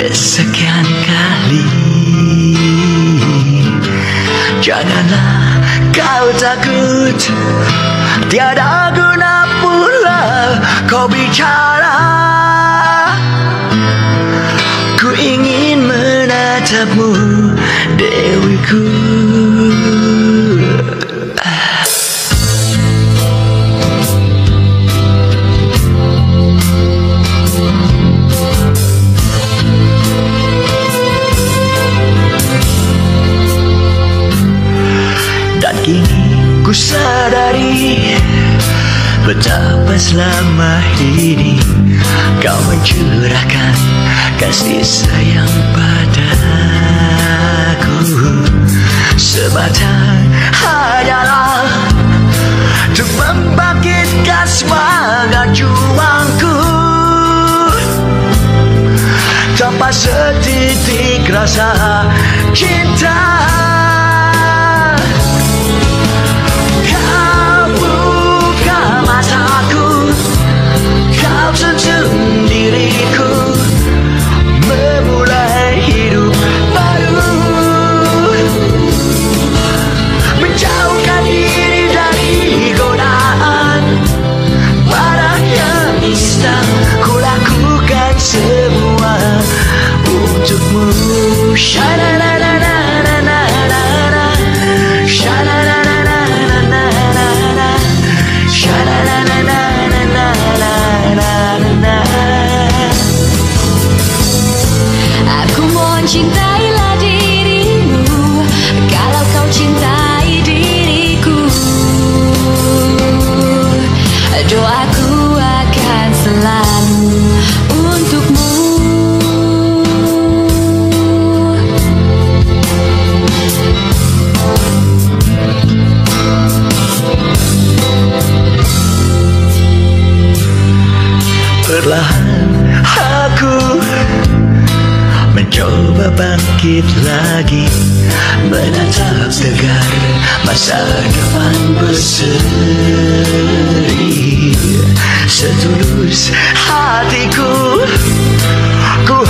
kesekian kali. Janganlah kau takut, tiada guna pula kau bicara. Ku ingin menatapmu, dewiku. Dan kini ku sadari betapa selama ini kau mencurahkan kasih sayang padaku. Sebatang hanyalah untuk membangkitkan semangat juangku, tanpa setitik rasa cinta. Kau buka mataku, kau tuntun diriku memulai hidup baru, menjauhkan diri dari godaan pada yang instan. Ku lakukan semua untukmu. Sha-la-la-la-la-la-la-la, sha-la-la-la-la-la-la-la, sha-la-la-la-la-la-la-la. Aku mohon cintailah dirimu, kalau kau cintai diriku. Doaku akan selalu untukmu. Perlahan aku mencoba bangkit lagi, menatap tegar masa depan berseri. Setulus hatiku, ku